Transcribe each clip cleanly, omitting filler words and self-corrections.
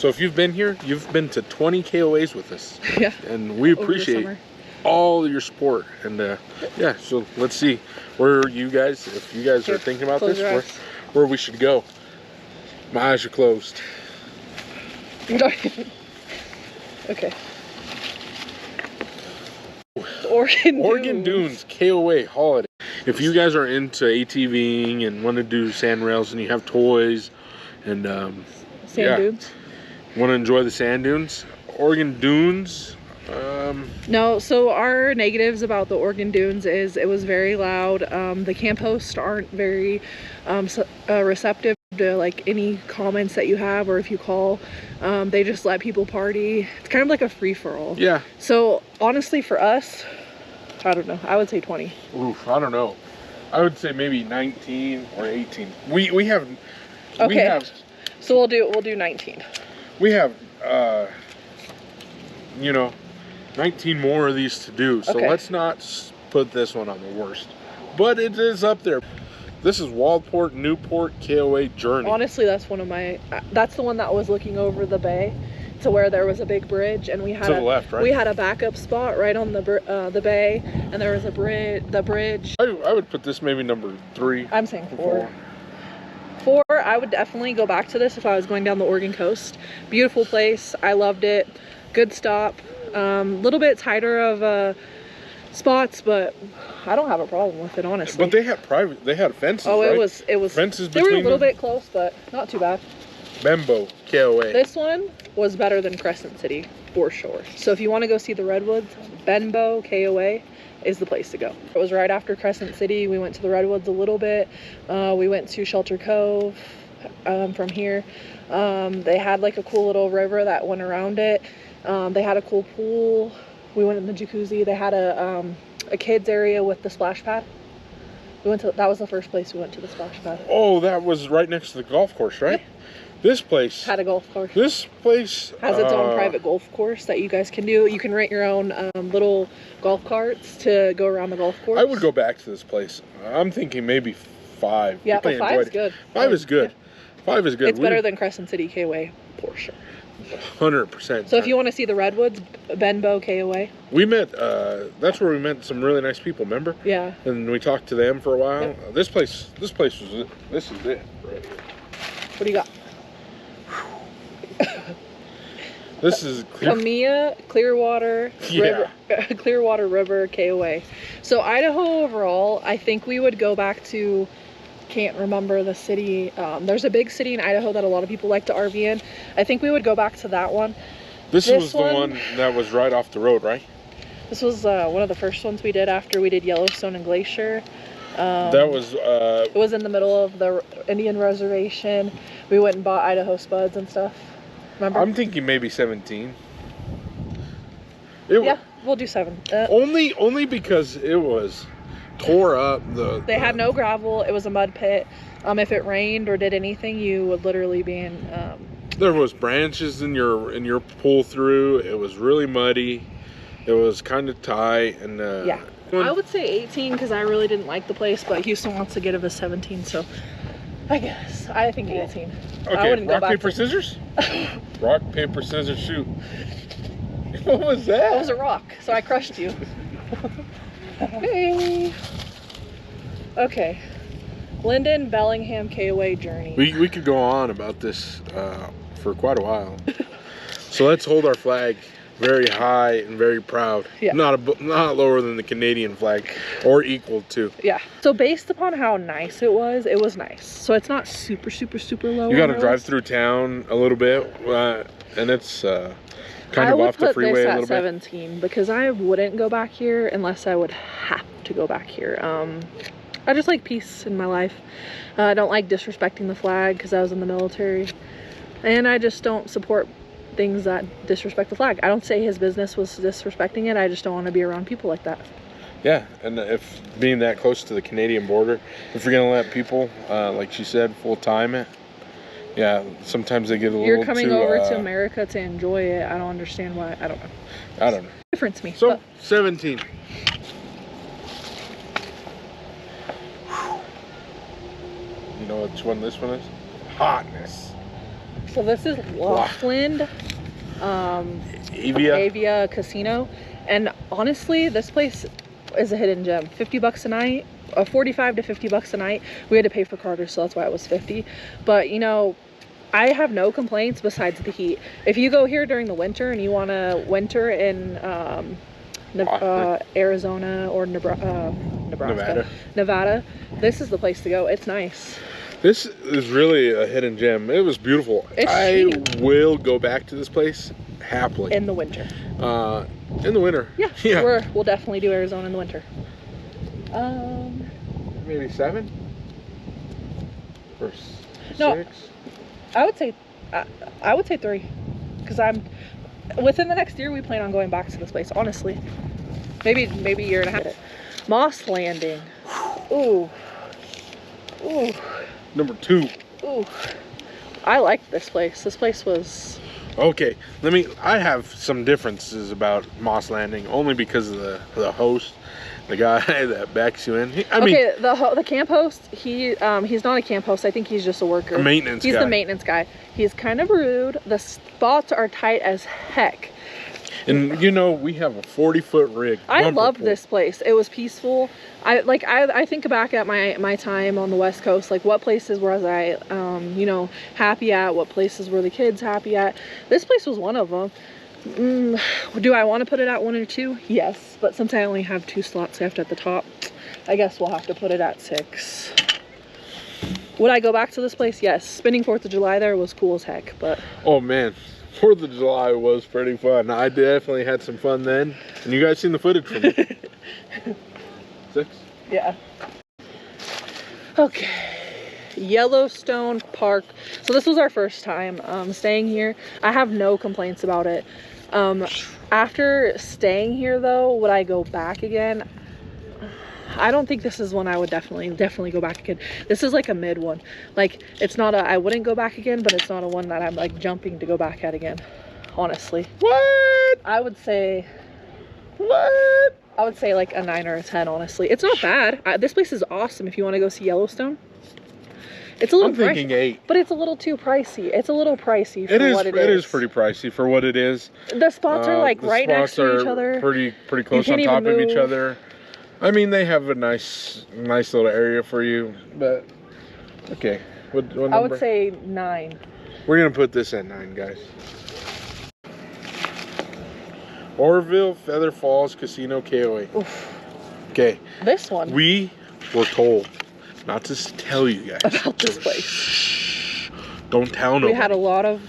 So if you've been here, you've been to 20 KOAs with us. Yeah. And we appreciate all your support. And yeah, so let's see where you guys, if you guys are thinking about this, where we should go. My eyes are closed. Okay. Oregon Dunes KOA Holiday. If you guys are into ATVing and want to do sand rails and you have toys and sand dunes, want to enjoy the sand dunes, Oregon Dunes. No, so our negatives about the Oregon Dunes is it was very loud. The camp hosts aren't very receptive to like any comments that you have, or if you call, they just let people party. It's kind of like a free-for-all. Yeah. So honestly, for us, I don't know. I would say 20. Oof, I don't know. I would say maybe 19 or 18. We have. Okay. We have, so we'll do 19. We have, you know, 19 more of these to do. So let's not put this one on the worst. But it is up there. This is Waldport Newport KOA Journey. Honestly, that's one of my. That's the one that was looking over the bay, to where there was a big bridge, and we had to the left, right? We had a backup spot right on the bay, and there was a bridge. The bridge. I would put this maybe number 3. I'm saying 4. 4. I would definitely go back to this if I was going down the Oregon coast. Beautiful place. I loved it. Good stop. Little bit tighter of spots, but I don't have a problem with it, honestly. But they had fences. Oh, right? it was fences. They were a little bit close, but not too bad. Benbow KOA. This one was better than Crescent City for sure. So if you want to go see the redwoods, Benbow KOA is the place to go. It was right after Crescent City. We went to the redwoods a little bit. We went to Shelter Cove from here. They had like a cool little river that went around it. They had a cool pool. We went in the jacuzzi. They had a kids area with the splash pad. That was the first place we went to, the splash pad. Oh, that was right next to the golf course, right? Yep. This place had a golf course. This place has its own private golf course that you guys can do. You can rent your own little golf carts to go around the golf course. I would go back to this place. I'm thinking maybe 5. Yeah, but 5 is good. 5 is good. Yeah. 5 is good. It's better than Crescent City KOA for sure. 100%. So if you want to see the redwoods, Benbow KOA. We met. That's where we met some really nice people. Remember? Yeah. And we talked to them for a while. Yep. This place was it. This is it right here. What do you got? This is Clearwater River KOA. So Idaho overall, I think we would go back to. Can't remember the city. There's a big city in Idaho that a lot of people like to RV in. I think we would go back to that one. This was the one that was right off the road, right? This was one of the first ones we did after we did Yellowstone and Glacier. That was it was in the middle of the Indian reservation. We went and bought Idaho spuds and stuff. Remember? I'm thinking maybe 17. Yeah, we'll do 7. Only because it was tore up. They had no gravel. It was a mud pit. If it rained or did anything, you would literally be in. There was branches in your pull through. It was really muddy. It was kind of tight and. Yeah, I would say 18 because I really didn't like the place, but Houston wants to get it a 17, so I think 18. Okay, I wouldn't rock, go back paper, scissors? Rock, paper, scissors, shoot. What was that? It was a rock, so I crushed you. Hey. Okay. Lynden Bellingham KOA journey. We could go on about this for quite a while. So let's hold our flag very high and very proud. Yeah. Not lower than the Canadian flag or equal to. Yeah. So based upon how nice it was nice. So it's not super, super, super low. You got to drive through town a little bit, and it's kind of off the freeway a little bit. 17 because I wouldn't go back here unless I would have to go back here. I just like peace in my life. I don't like disrespecting the flag because I was in the military, and I just don't support things that disrespect the flag. I don't say his business was disrespecting it. I just don't want to be around people like that. Yeah, and if being that close to the Canadian border, if you're gonna let people, like she said, full time it, yeah, sometimes they get a little. You're coming over to America to enjoy it. I don't understand why. I don't know. I don't know. Different to me. So 17. You know which one this one is? Hotness. So this is Laughlin Avi Casino, and honestly, this place is a hidden gem. 50 bucks a night, 45 to 50 bucks a night. We had to pay for Carter, so that's why it was 50. But you know, I have no complaints besides the heat. If you go here during the winter and you want to winter in Arizona or Nevada, this is the place to go. It's nice. This is really a hidden gem. It was beautiful. I will go back to this place happily. In the winter. In the winter. Yeah. We'll definitely do Arizona in the winter. Maybe 7 or 6. No, I would say 3, because within the next year we plan on going back to this place. Honestly, maybe a year and a half. Moss Landing. Ooh. Number 2. Ooh. I liked this place. This place was... Okay, I have some differences about Moss Landing, only because of the host, the guy that backs you in. The camp host, he's not a camp host. I think he's just a worker. He's the maintenance guy. He's kind of rude. The spots are tight as heck. And you know, we have a 40-foot rig. I loved this place. It was peaceful. I think back at my time on the West Coast, like what places was I you know, happy at, what places were the kids happy at. This place was one of them. Do I want to put it at 1 or 2? Yes, but since I only have 2 slots left at the top, I guess we'll have to put it at 6. Would I go back to this place? Yes. Spending 4th of July there was cool as heck, but... Oh man, 4th of July was pretty fun. I definitely had some fun then. And you guys seen the footage from it. 6? Yeah. Okay. Yellowstone Park. So this was our first time staying here. I have no complaints about it. After staying here though, would I go back again? I don't think this is one I would definitely go back again. This is like a mid one. Like, it's not I wouldn't go back again, but it's not a one that I'm like jumping to go back at again, honestly. What? I would say like a 9 or a 10, honestly. It's not bad. This place is awesome if you want to go see Yellowstone. It's a little pricey. I'm thinking 8. But it's a little too pricey. It's a little pricey for what it is. It is pretty pricy for what it is. The spots are like right next to each other. Pretty close on top of each other. I mean, they have a nice little area for you, but okay. What number? I would say 9. We're gonna put this at 9, guys. Oroville Feather Falls Casino KOA. Oof. Okay. This one. We were told not to tell you guys about this place. Shh, don't tell nobody. We had a lot of...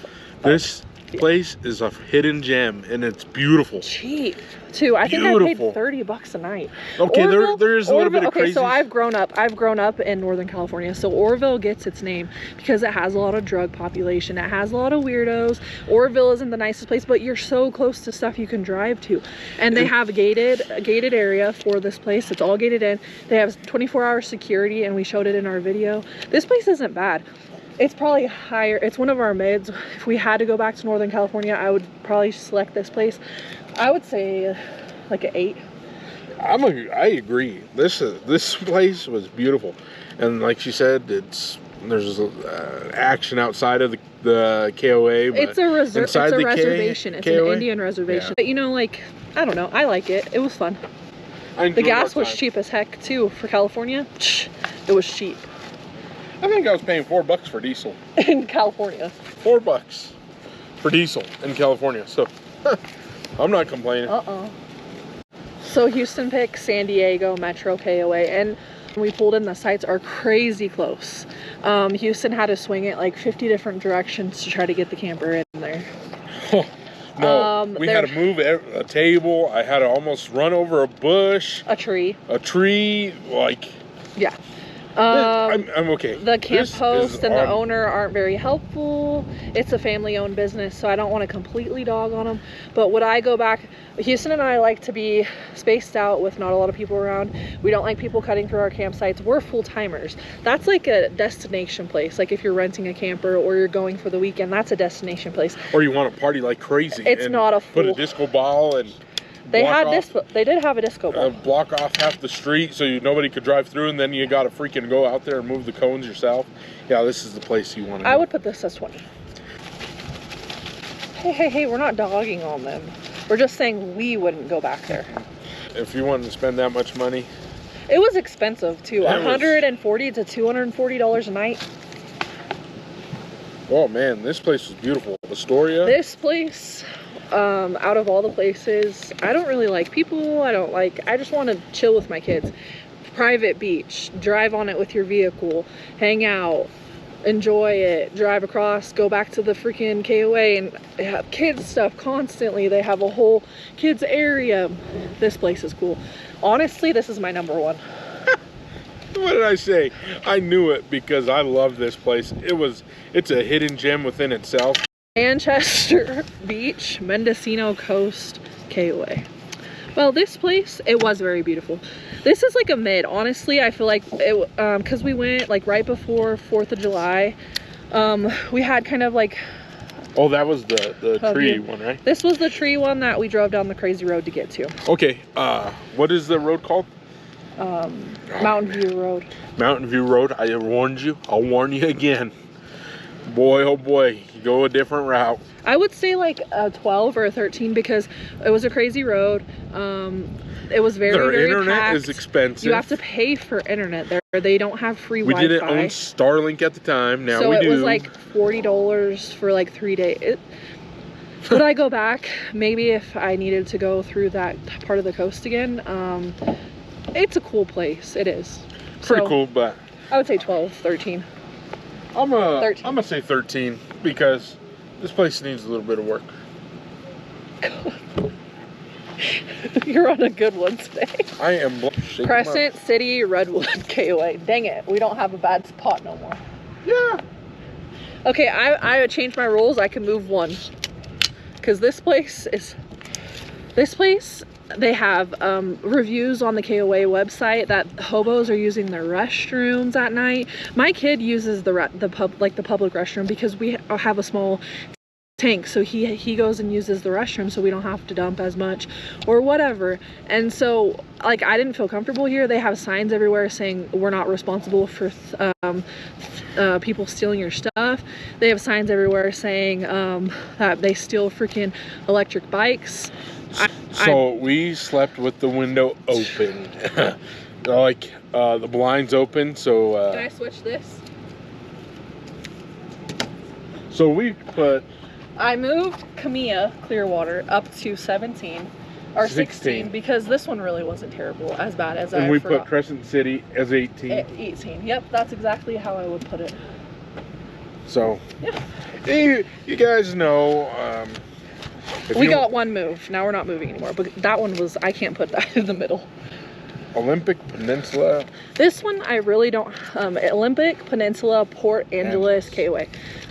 This place is a hidden gem, and it's beautiful. Cheap too. I think I paid 30 bucks a night. Okay, there's a little bit of crazy. Okay, so I've grown up in Northern California. So Oroville gets its name because it has a lot of drug population. It has a lot of weirdos. Oroville isn't the nicest place, but you're so close to stuff you can drive to, and they have a gated area for this place. It's all gated in. They have 24-hour security, and we showed it in our video. This place isn't bad. It's probably higher. It's one of our mids. If we had to go back to Northern California, I would probably select this place. I would say like an 8. I agree. This place was beautiful, and like she said, there's action outside of the KOA. But it's a reservation. It's KOA? An Indian reservation. Yeah. But you know, like, I don't know. I like it. It was fun. The gas was cheap as heck too for California. It was cheap. I think I was paying $4 for diesel in California. $4 for diesel in California. So I'm not complaining. So Houston picked San Diego Metro KOA, and we pulled in, the sites are crazy close. Houston had to swing it like 50 different directions to try to get the camper in there. No, we had to move a table. I had to almost run over a bush. A tree, like... Yeah. I'm okay. The camp host and the owner aren't very helpful. It's a family-owned business, so I don't want to completely dog on them. But would I go back? Houston and I like to be spaced out with not a lot of people around. We don't like people cutting through our campsites. We're full-timers. That's like a destination place. Like if you're renting a camper or you're going for the weekend, that's a destination place. Or you want to party like crazy. It's not a full... Put a disco ball and... They did have a disco ball. Block off half the street so nobody could drive through, and then you got to freaking go out there and move the cones yourself. Yeah, this is the place you want to go. I would put this as 20. Hey, we're not dogging on them. We're just saying we wouldn't go back there. If you wanted to spend that much money. It was expensive too. $140 to $240 a night. Oh man, this place was beautiful. Astoria. This place, out of all the places, I don't really like people. I just want to chill with my kids. Private beach, drive on it with your vehicle, hang out, enjoy it, drive across, go back to the freaking KOA, and they have kids stuff constantly. They have a whole kids area. This place is cool. Honestly, this is my number one. What did I say? I knew it because I love this place. It's a hidden gem within itself. Manchester Beach, Mendocino Coast KOA. Well, this place, it was very beautiful. This is like a mid, honestly. I feel like it, because we went like right before 4th of July. We had kind of like... Oh, that was the tree one, right? This was the tree one that we drove down the crazy road to get to. Okay, what is the road called? Mountain View Road. Mountain View Road. I warned you. I'll warn you again. Boy, oh boy, you go a different route. I would say like a 12 or a 13 because it was a crazy road. It was very internet packed. is expensive. You have to pay for internet there. They don't have free Wi-Fi. We didn't own Starlink at the time. Now so we do. So it was like $40 for like 3 days. Would I go back? Maybe if I needed to go through that part of the coast again. It's a cool place. It is. Pretty cool, but I would say 12, 13. I'm gonna say 13 because this place needs a little bit of work. You're on a good one today. I am. Crescent City Redwood KOA. Dang it, we don't have a bad spot no more. Yeah. Okay, I changed my rules. I can move one because this place, they have reviews on the KOA website that hobos are using their restrooms at night. My kid uses the public restroom because we have a small tank, so he goes and uses the restroom so we don't have to dump as much or whatever. And so like I didn't feel comfortable here. They have signs everywhere saying we're not responsible for people stealing your stuff. They have signs everywhere saying that they steal freaking electric bikes. So we slept with the window open. Like the blinds open, so can I switch this? So we put, I moved Camilla Clearwater up to 17 or 16 because this one really wasn't terrible, as bad as and we put Crescent City as 18. 18. Yep, that's exactly how I would put it. So yeah, you guys know. We got one move. Now we're not moving anymore. But that one was, I can't put that in the middle. Olympic Peninsula. This one I really don't. Olympic Peninsula Port Angeles KOA.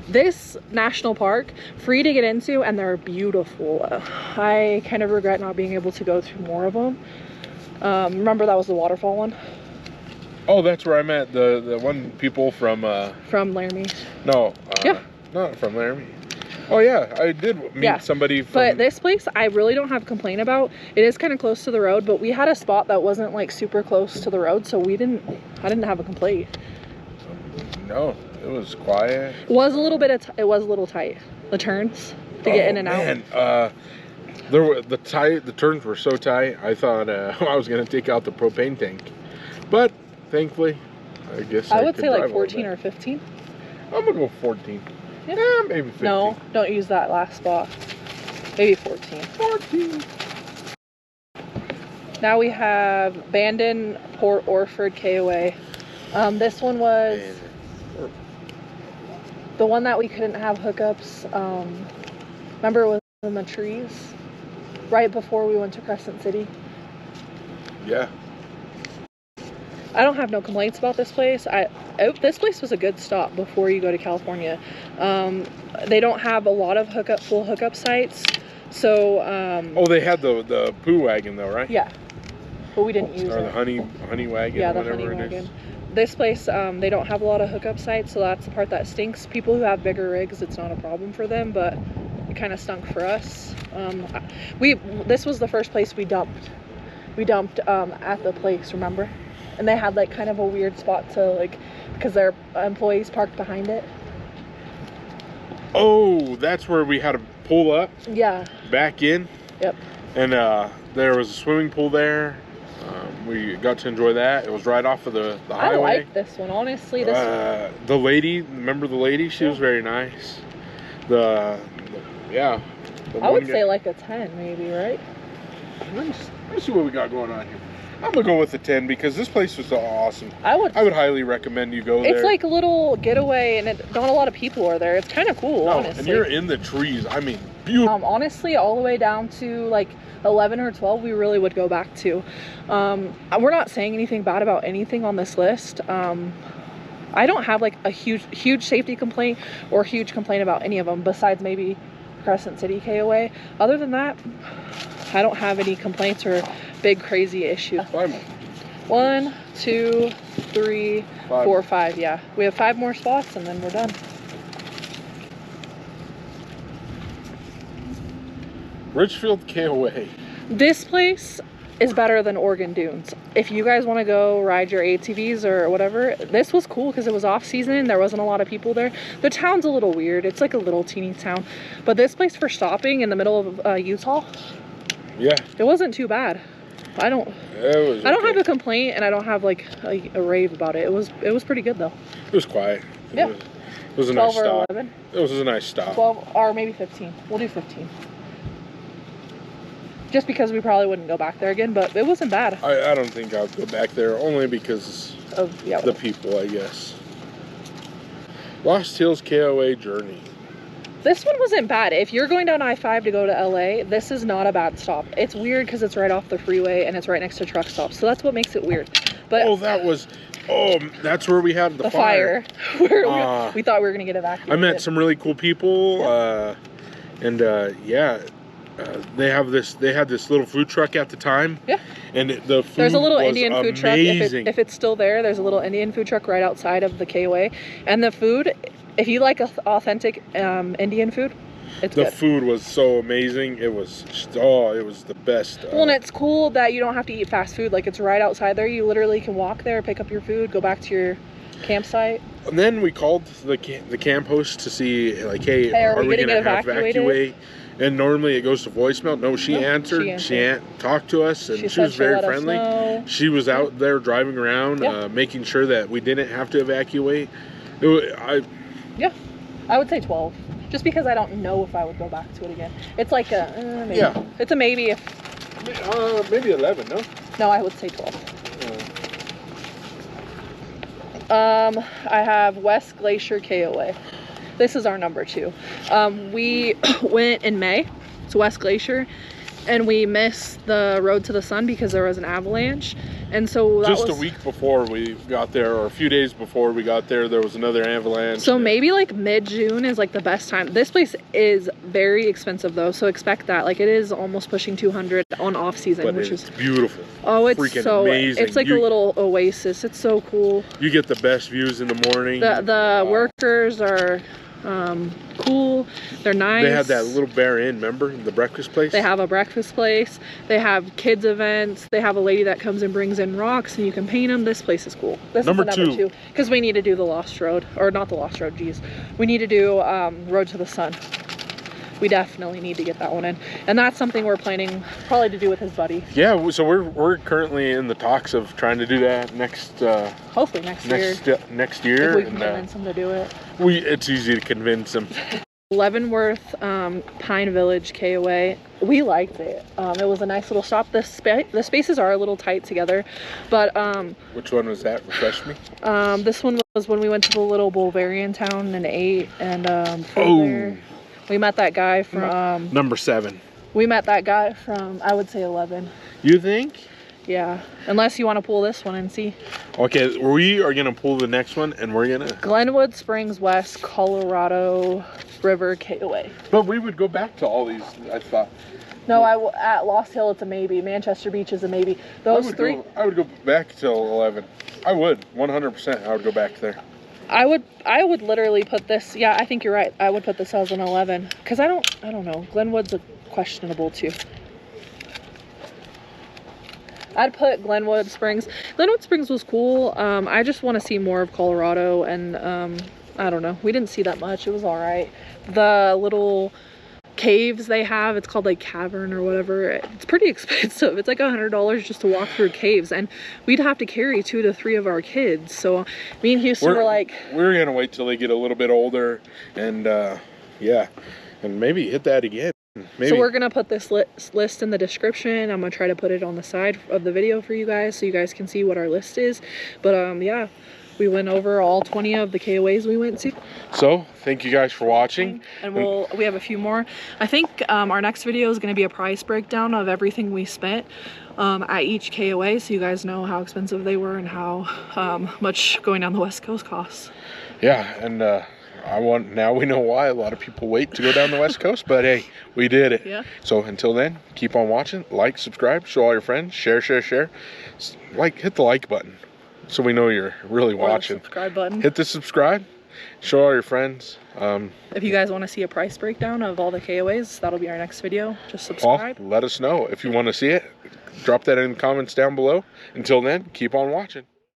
This national park, free to get into, and they're beautiful. I kind of regret not being able to go to more of them. Remember that was the waterfall one? Oh, that's where I met the one people from Laramie. No. Yeah. Not from Laramie. Oh yeah, I did meet somebody from... But this place, I really don't have a complaint about. It is kind of close to the road, but we had a spot that wasn't like super close to the road, so I didn't have a complaint. No, it was quiet. It was a little tight. The turns to get in and out. Man, the turns were so tight. I thought I was gonna take out the propane tank, but thankfully, I guess I would say like 14 or 15. I'm gonna go 14. Yeah, maybe 15. No, don't use that last spot. Maybe 14. 14. Now we have Bandon Port Orford KOA. This one was the one that we couldn't have hookups. Remember it was in the trees right before we went to Crescent City. Yeah. I don't have no complaints about this place. This place was a good stop before you go to California. They don't have a lot of full hookup sites, so. Oh, they had the poo wagon though, right? Yeah, but we didn't use it. Or the honey wagon. Yeah, the honey wagon. This place, they don't have a lot of hookup sites, so that's the part that stinks. People who have bigger rigs, it's not a problem for them, but it kind of stunk for us. This was the first place we dumped. We dumped at the place, remember? And they had like kind of a weird spot to like, because their employees parked behind it. Oh, that's where we had pull up. Yeah. Back in. Yep. And there was a swimming pool there. We got to enjoy that. It was right off of the highway. I like this one, honestly. The lady, remember the lady? She was very nice. Yeah. I would say like a 10 maybe, right? Let me see what we got going on here. I'm gonna go with a 10 because this place was awesome. I would highly recommend you go there. It's like a little getaway, and not a lot of people are there. It's kind of cool, honestly. And you're in the trees. I mean, beautiful. Honestly, all the way down to like 11 or 12, we really would go back to. We're not saying anything bad about anything on this list. I don't have like a huge safety complaint or huge complaint about any of them, besides maybe Crescent City KOA. Other than that, I don't have any complaints or big crazy issues. 1, 2, 3, 4, 5. Yeah, we have 5 more spots and then we're done. Richfield KOA. This place is better than Oregon Dunes. If you guys want to go ride your ATVs or whatever, this was cool because it was off season. There wasn't a lot of people there. The town's a little weird. It's like a little teeny town, but this place for stopping in the middle of Utah, yeah, it wasn't too bad. I don't have a complaint, and I don't have like a rave about it. It was pretty good though. It was quiet. Yeah. It was a nice stop. 11. It was a nice stop. 12 or maybe 15. We'll do 15. Just because we probably wouldn't go back there again, but it wasn't bad. I don't think I would go back there, only because of the people, I guess. Lost Hills KOA Journey. This one wasn't bad. If you're going down I-5 to go to LA, this is not a bad stop. It's weird because it's right off the freeway and it's right next to truck stops, so that's what makes it weird. But that's where we had the fire. Where we thought we were gonna get evacuated. I met some really cool people, they had this little food truck at the time. Yeah. And the food there's a little was Indian food truck. If it's still there, there's a little Indian food truck right outside of the KOA. And the food, if you like authentic Indian food, it's good. The food was so amazing. It was the best. Well, and it's cool that you don't have to eat fast food. Like, it's right outside there. You literally can walk there, pick up your food, go back to your campsite. And then we called the camp host to see, like, hey are we gonna have to evacuate? And normally it goes to voicemail. No, she answered. She talked to us, and she was very friendly. She was out there driving around, making sure that we didn't have to evacuate. I would say 12, just because I don't know if I would go back to it again. It's like a maybe. Yeah. It's a maybe. Maybe 11. No. No, I would say 12. I have West Glacier KOA. This is our number 2. We went in May to West Glacier, and we missed the Road to the Sun because there was an avalanche. And so that just a week before we got there, or a few days before we got there, there was another avalanche. So maybe like mid-June is like the best time. This place is very expensive though, so expect that. Like, it is almost pushing 200 on off season, which is beautiful. Oh, it's freaking so amazing. It's like a little oasis. It's so cool. You get the best views in the morning. The workers are cool. They're nice. They had that little Bear Inn, remember? The breakfast place? They have a breakfast place. They have kids events. They have a lady that comes and brings in rocks and you can paint them. This place is cool. This number is the number 2. Because we need to do the Lost Road. Or not the Lost Road, geez. We need to do Road to the Sun. We definitely need to get that one in. And that's something we're planning probably to do with his buddy. Yeah, so we're currently in the talks of trying to do that hopefully next year. Next year. If we can convince him to do it. It's easy to convince him. Leavenworth Pine Village KOA. We liked it. It was a nice little stop. The spaces are a little tight together, but which one was that? Refresh me. This one was when we went to the little Bulgarian town and ate, and there, we met that guy from number 7. We met that guy from, I would say, 11. You think? Yeah, unless you want to pull this one and see. Okay, we are gonna pull the next one, and we're gonna Glenwood Springs West Colorado River KOA. But we would go back to all these, I thought. No, at Lost Hill it's a maybe. Manchester Beach is a maybe. Those three. I would go back till 11. I would 100%. I would go back there. I would literally put this. Yeah, I think you're right. I would put this as an 11 because I don't know. Glenwood's a questionable too. I'd put Glenwood Springs. Glenwood Springs was cool. I just want to see more of Colorado, and I don't know. We didn't see that much. It was all right. The little caves they have. It's called like Cavern or whatever. It's pretty expensive. It's like $100 just to walk through caves, and we'd have to carry 2 to 3 of our kids. So me and Houston were like, we're gonna wait till they get a little bit older, and yeah, and maybe hit that again. Maybe. So we're gonna put this list in the description. I'm gonna try to put it on the side of the video for you guys so you guys can see what our list is. But yeah, we went over all 20 of the KOAs we went to. So thank you guys for watching, and we have a few more. I think our next video is going to be a price breakdown of everything we spent at each KOA, so you guys know how expensive they were and how much going down the West Coast costs. Yeah, and now we know why a lot of people wait to go down the West Coast, but hey, we did it. Yeah. So until then, keep on watching, like, subscribe, show all your friends, share. Like, hit the like button so we know you're really watching. The subscribe button. Hit the subscribe, show all your friends. If you guys want to see a price breakdown of all the KOAs, that'll be our next video. Just subscribe. Let us know if you want to see it. Drop that in the comments down below. Until then, keep on watching.